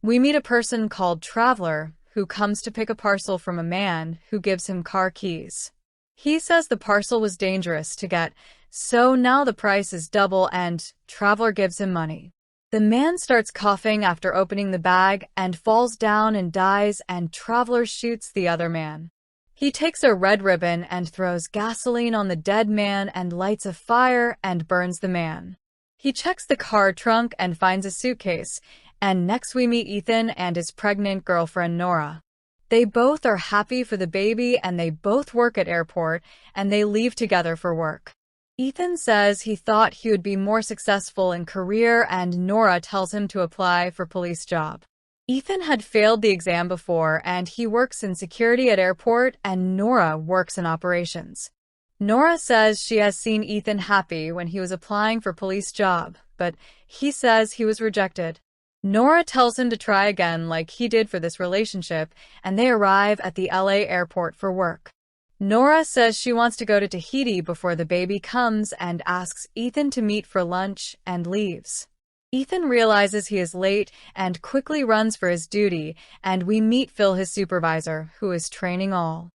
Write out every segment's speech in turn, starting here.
We meet a person called Traveler, who comes to pick a parcel from a man who gives him car keys. He says the parcel was dangerous to get, so now the price is double and Traveler gives him money. The man starts coughing after opening the bag and falls down and dies, and Traveler shoots the other man. He takes a red ribbon and throws gasoline on the dead man and lights a fire and burns the man. He checks the car trunk and finds a suitcase, and next we meet Ethan and his pregnant girlfriend Nora. They both are happy for the baby and they both work at airport and they leave together for work. Ethan says he thought he would be more successful in career and Nora tells him to apply for police job. Ethan had failed the exam before and he works in security at airport and Nora works in operations. Nora says she has seen Ethan happy when he was applying for police job, but he says he was rejected. Nora tells him to try again like he did for this relationship, and they arrive at the LA airport for work. Nora says she wants to go to Tahiti before the baby comes and asks Ethan to meet for lunch and leaves. Ethan realizes he is late and quickly runs for his duty, and we meet Phil, his supervisor, who is training all.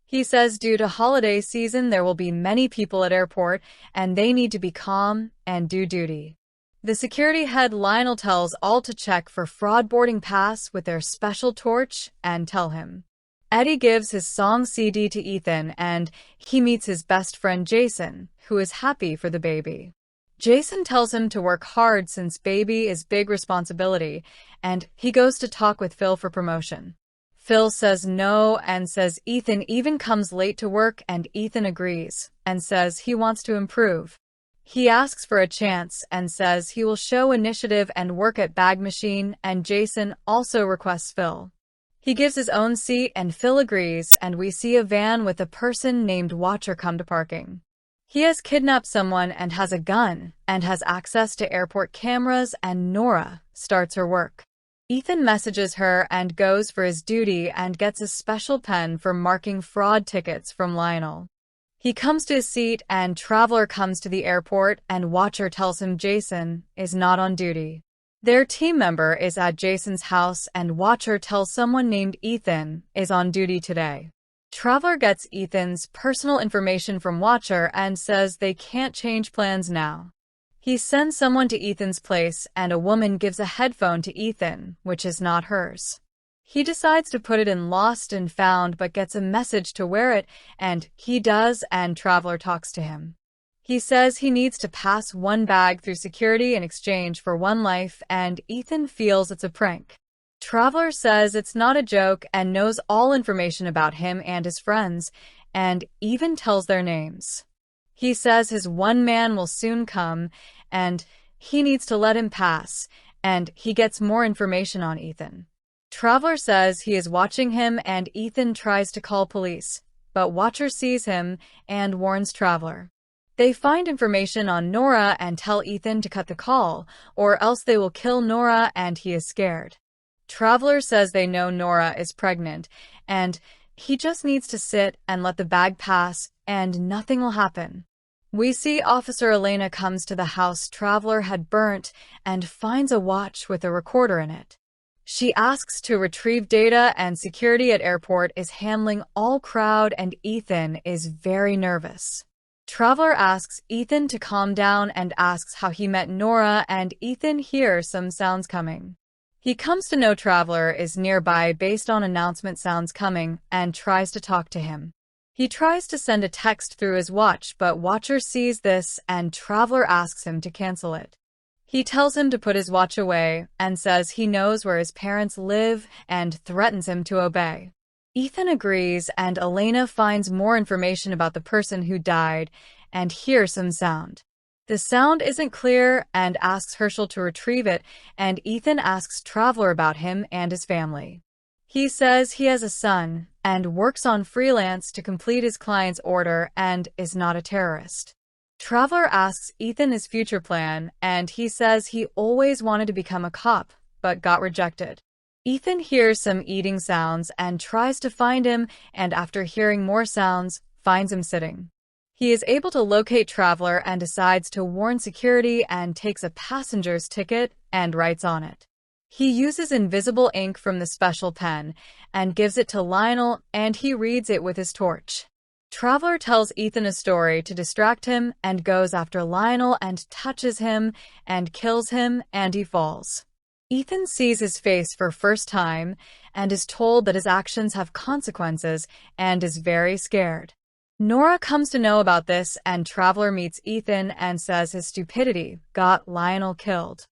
He says due to holiday season there will be many people at airport and they need to be calm and do duty. The security head Lionel tells all to check for fraud boarding pass with their special torch and tell him. Eddie gives his song CD to Ethan and he meets his best friend Jason, who is happy for the baby. Jason tells him to work hard since baby is big responsibility, and he goes to talk with Phil for promotion. Phil says no and says Ethan even comes late to work, and Ethan agrees and says he wants to improve. He asks for a chance and says he will show initiative and work at bag machine, and Jason also requests Phil. He gives his own seat and Phil agrees, and we see a van with a person named Watcher come to parking. He has kidnapped someone and has a gun and has access to airport cameras, and Nora starts her work. Ethan messages her and goes for his duty and gets a special pen for marking fraud tickets from Lionel. He comes to his seat and Traveler comes to the airport and Watcher tells him Jason is not on duty. Their team member is at Jason's house and Watcher tells someone named Ethan is on duty today. Traveler gets Ethan's personal information from Watcher and says they can't change plans now. He sends someone to Ethan's place and a woman gives a headphone to Ethan, which is not hers. He decides to put it in Lost and Found but gets a message to wear it, and he does, and Traveler talks to him. He says he needs to pass one bag through security in exchange for one life, and Ethan feels it's a prank. Traveler says it's not a joke and knows all information about him and his friends, and even tells their names. He says his one man will soon come, and he needs to let him pass, and he gets more information on Ethan. Traveler says he is watching him and Ethan tries to call police, but Watcher sees him and warns Traveler. They find information on Nora and tell Ethan to cut the call, or else they will kill Nora, and he is scared. Traveler says they know Nora is pregnant, and he just needs to sit and let the bag pass, and nothing will happen. We see Officer Elena comes to the house Traveler had burnt and finds a watch with a recorder in it. She asks to retrieve data, and security at airport is handling all crowd, and Ethan is very nervous. Traveler asks Ethan to calm down and asks how he met Nora, and Ethan hears some sounds coming. He comes to know Traveler is nearby based on announcement sounds coming and tries to talk to him. He tries to send a text through his watch, but Watcher sees this and Traveler asks him to cancel it. He tells him to put his watch away and says he knows where his parents live and threatens him to obey. Ethan agrees, and Elena finds more information about the person who died and hears some sound. The sound isn't clear and asks Herschel to retrieve it, and Ethan asks Traveler about him and his family. He says he has a son and works on freelance to complete his client's order and is not a terrorist. Traveler asks Ethan his future plan, and he says he always wanted to become a cop, but got rejected. Ethan hears some eating sounds and tries to find him, and after hearing more sounds, finds him sitting. He is able to locate Traveler and decides to warn security and takes a passenger's ticket and writes on it. He uses invisible ink from the special pen and gives it to Lionel, and he reads it with his torch. Traveler tells Ethan a story to distract him and goes after Lionel and touches him and kills him, and he falls. Ethan sees his face for first time and is told that his actions have consequences and is very scared. Nora comes to know about this, and Traveler meets Ethan and says his stupidity got Lionel killed.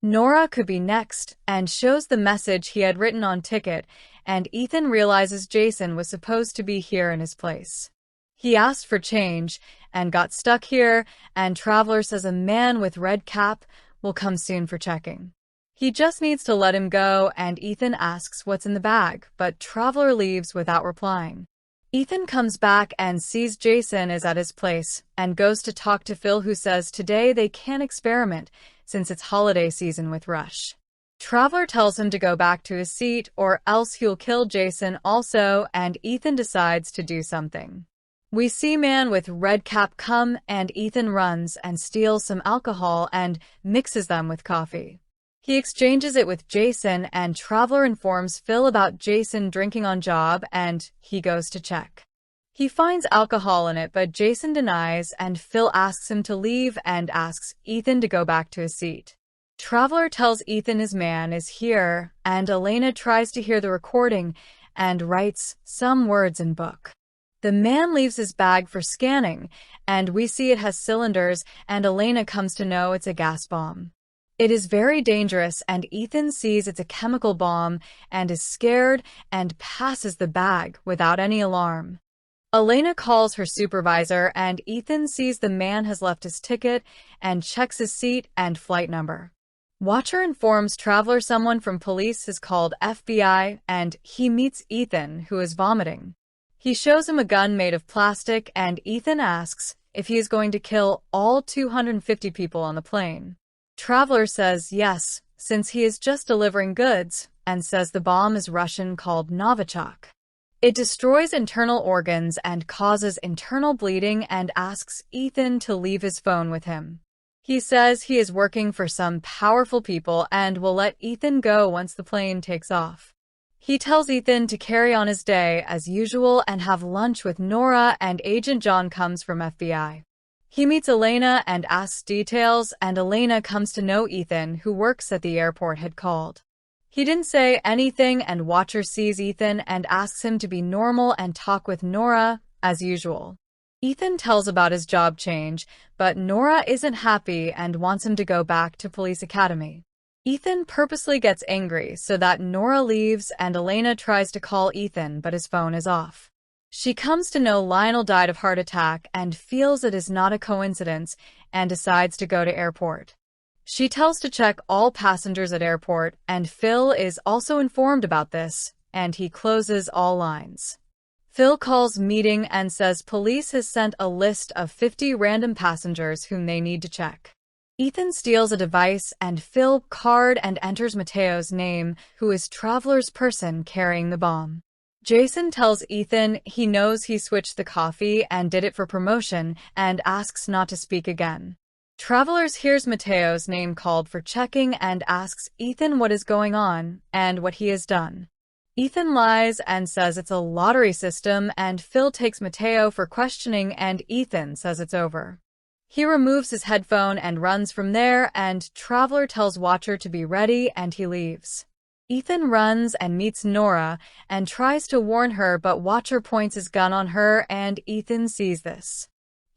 Nora could be next and shows the message he had written on ticket, and Ethan realizes Jason was supposed to be here in his place. He asked for change and got stuck here, and Traveler says a man with red cap will come soon for checking. He just needs to let him go, and Ethan asks what's in the bag, but Traveler leaves without replying. Ethan comes back and sees Jason is at his place and goes to talk to Phil, who says today they can't experiment since it's holiday season with Rush. Traveler tells him to go back to his seat or else he'll kill Jason also, and Ethan decides to do something. We see man with red cap come, and Ethan runs and steals some alcohol and mixes them with coffee. He exchanges it with Jason, and Traveler informs Phil about Jason drinking on job, and he goes to check. He finds alcohol in it, but Jason denies, and Phil asks him to leave and asks Ethan to go back to his seat. Traveler tells Ethan his man is here, and Elena tries to hear the recording and writes some words in book. The man leaves his bag for scanning, and we see it has cylinders, and Elena comes to know it's a gas bomb. It is very dangerous, and Ethan sees it's a chemical bomb and is scared and passes the bag without any alarm. Elena calls her supervisor, and Ethan sees the man has left his ticket and checks his seat and flight number. Watcher informs Traveler someone from police is called FBI, and he meets Ethan, who is vomiting. He shows him a gun made of plastic, and Ethan asks if he is going to kill all 250 people on the plane. Traveler says yes, since he is just delivering goods, and says the bomb is Russian called Novichok. It destroys internal organs and causes internal bleeding, and asks Ethan to leave his phone with him. He says he is working for some powerful people and will let Ethan go once the plane takes off. He tells Ethan to carry on his day as usual and have lunch with Nora, and Agent John comes from FBI. He meets Elena and asks details, and Elena comes to know Ethan, who works at the airport, had called. He didn't say anything, and Watcher sees Ethan and asks him to be normal and talk with Nora, as usual. Ethan tells about his job change, but Nora isn't happy and wants him to go back to police academy. Ethan purposely gets angry so that Nora leaves, and Elena tries to call Ethan, but his phone is off. She comes to know Lionel died of heart attack and feels it is not a coincidence and decides to go to airport. She tells to check all passengers at airport, and Phil is also informed about this, and he closes all lines. Phil calls meeting and says police has sent a list of 50 random passengers whom they need to check. Ethan steals a device and Phil card and enters Mateo's name, who is Traveler's person carrying the bomb. Jason tells Ethan he knows he switched the coffee and did it for promotion and asks not to speak again. Travelers hears Mateo's name called for checking and asks Ethan what is going on and what he has done. Ethan lies and says it's a lottery system, and Phil takes Mateo for questioning, and Ethan says it's over. He removes his headphone and runs from there, and Traveler tells Watcher to be ready and he leaves. Ethan runs and meets Nora and tries to warn her, but Watcher points his gun on her, and Ethan sees this.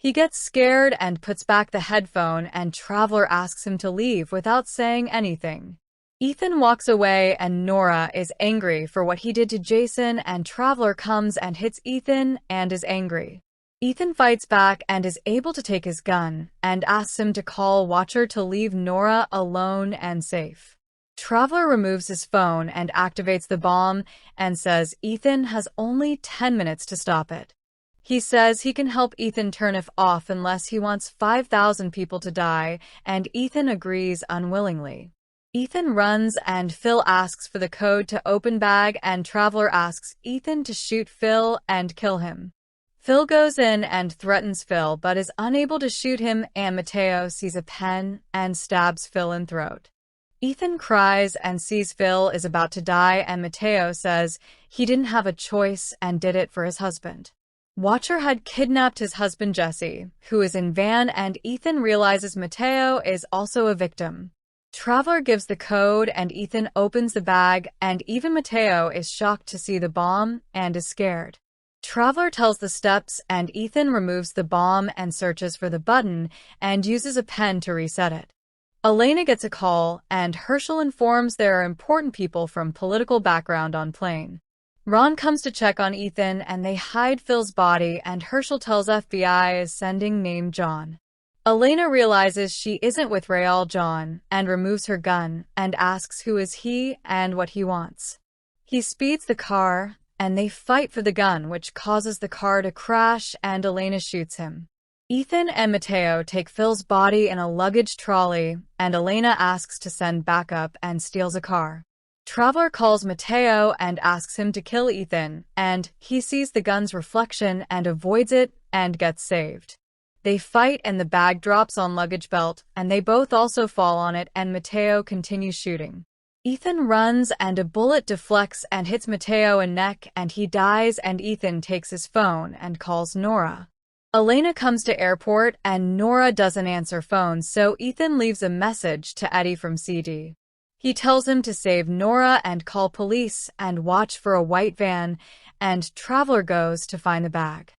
He gets scared and puts back the headphone, and Traveler asks him to leave without saying anything. Ethan walks away, and Nora is angry for what he did to Jason, and Traveler comes and hits Ethan and is angry. Ethan fights back and is able to take his gun and asks him to call Watcher to leave Nora alone and safe. Traveler removes his phone and activates the bomb and says Ethan has only 10 minutes to stop it. He says he can help Ethan turn it off unless he wants 5,000 people to die, and Ethan agrees unwillingly. Ethan runs and Phil asks for the code to open bag, and Traveler asks Ethan to shoot Phil and kill him. Phil goes in and threatens Phil but is unable to shoot him, and Mateo sees a pen and stabs Phil in throat. Ethan cries and sees Phil is about to die, and Mateo says he didn't have a choice and did it for his husband. Watcher had kidnapped his husband Jesse, who is in van, and Ethan realizes Mateo is also a victim. Traveler gives the code and Ethan opens the bag, and even Mateo is shocked to see the bomb and is scared. Traveler tells the steps and Ethan removes the bomb and searches for the button and uses a pen to reset it. Elena gets a call and Herschel informs there are important people from political background on plane. Ron comes to check on Ethan and they hide Phil's body, and Herschel tells FBI is sending named John. Elena realizes she isn't with Real John and removes her gun and asks who is he and what he wants. He speeds the car and they fight for the gun, which causes the car to crash and Elena shoots him. Ethan and Mateo take Phil's body in a luggage trolley and Elena asks to send backup and steals a car. Traveler calls Mateo and asks him to kill Ethan, and he sees the gun's reflection and avoids it and gets saved. They fight and the bag drops on luggage belt and they both also fall on it, and Mateo continues shooting. Ethan runs and a bullet deflects and hits Mateo in neck and he dies, and Ethan takes his phone and calls Nora. Elena comes to airport and Nora doesn't answer phone, so Ethan leaves a message to Eddie from CD. He tells him to save Nora and call police and watch for a white van, and Traveler goes to find the bag.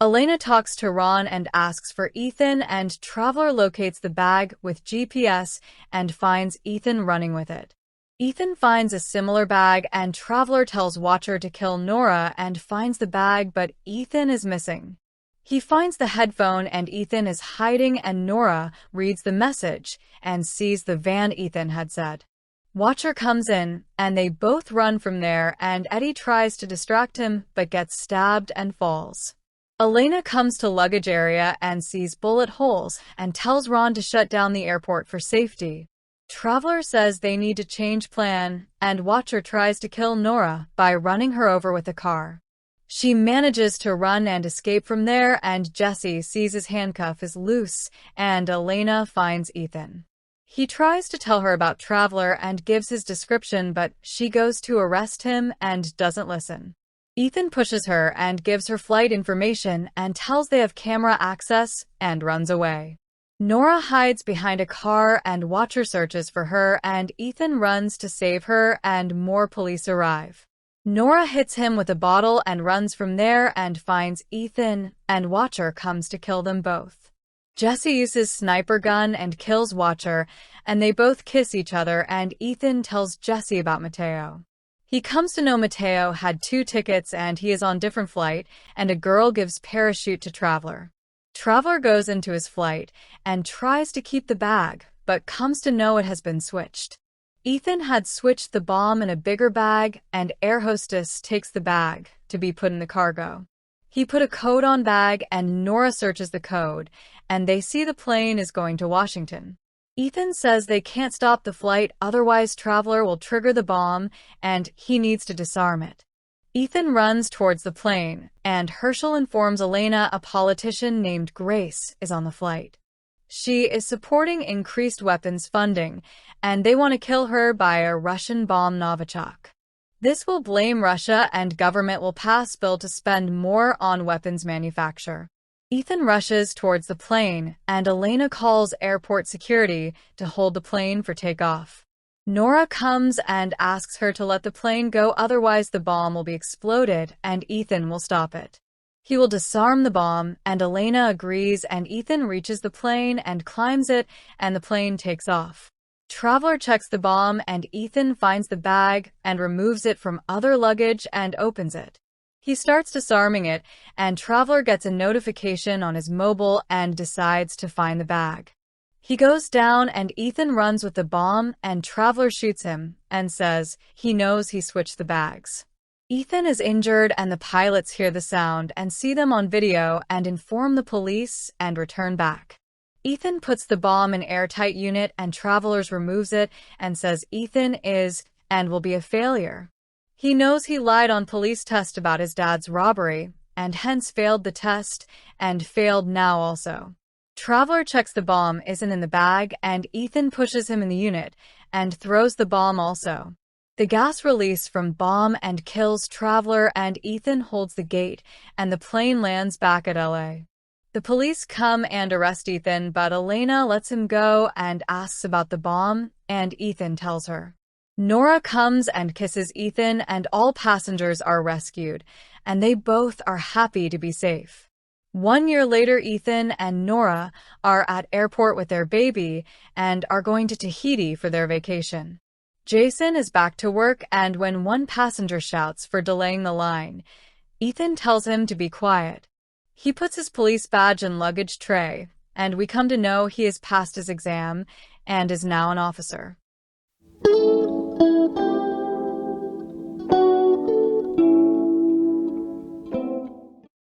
Elena talks to Ron and asks for Ethan, and Traveler locates the bag with GPS and finds Ethan running with it. Ethan finds a similar bag and Traveler tells Watcher to kill Nora and finds the bag, but Ethan is missing. He finds the headphone and Ethan is hiding, and Nora reads the message and sees the van Ethan had said. Watcher comes in and they both run from there, and Eddie tries to distract him but gets stabbed and falls. Elena comes to luggage area and sees bullet holes and tells Ron to shut down the airport for safety. Traveler says they need to change plan, and Watcher tries to kill Nora by running her over with a car. She manages to run and escape from there, and Jesse sees his handcuff is loose, and Elena finds Ethan. He tries to tell her about Traveler and gives his description, but she goes to arrest him and doesn't listen. Ethan pushes her and gives her flight information and tells they have camera access and runs away. Nora hides behind a car and Watcher searches for her, and Ethan runs to save her and more police arrive. Nora hits him with a bottle and runs from there and finds Ethan, and Watcher comes to kill them both. Jesse uses sniper gun and kills Watcher, and they both kiss each other, and Ethan tells Jesse about Mateo. He comes to know Mateo had 2 tickets and he is on different flight, and a girl gives parachute to Traveler. Traveler goes into his flight and tries to keep the bag, but comes to know it has been switched. Ethan had switched the bomb in a bigger bag, and air hostess takes the bag to be put in the cargo. He put a code on bag and Nora searches the code, and they see the plane is going to Washington. Ethan says they can't stop the flight, otherwise Traveler will trigger the bomb, and he needs to disarm it. Ethan runs towards the plane, and Herschel informs Elena a politician named Grace is on the flight. She is supporting increased weapons funding, and they want to kill her by a Russian bomb Novichok. This will blame Russia, and government will pass bill to spend more on weapons manufacture. Ethan rushes towards the plane, and Elena calls airport security to hold the plane for takeoff. Nora comes and asks her to let the plane go, otherwise the bomb will be exploded and Ethan will stop it. He will disarm the bomb, and Elena agrees, and Ethan reaches the plane and climbs it, and the plane takes off. Traveler checks the bomb, and Ethan finds the bag and removes it from other luggage and opens it. He starts disarming it, and Traveler gets a notification on his mobile and decides to find the bag. He goes down, and Ethan runs with the bomb, and Traveler shoots him and says he knows he switched the bags. Ethan is injured, and the pilots hear the sound and see them on video and inform the police and return back. Ethan puts the bomb in airtight unit, and Travelers removes it and says Ethan is and will be a failure. He knows he lied on police test about his dad's robbery and hence failed the test and failed now also. Traveler checks the bomb isn't in the bag, and Ethan pushes him in the unit and throws the bomb also. The gas release from bomb and kills Traveler, and Ethan holds the gate, and the plane lands back at LA. The police come and arrest Ethan, but Elena lets him go and asks about the bomb, and Ethan tells her. Nora comes and kisses Ethan, and all passengers are rescued, and they both are happy to be safe. 1 year later, Ethan and Nora are at airport with their baby and are going to Tahiti for their vacation. Jason is back to work, and when one passenger shouts for delaying the line, Ethan tells him to be quiet. He puts his police badge and luggage tray, and we come to know he has passed his exam and is now an officer.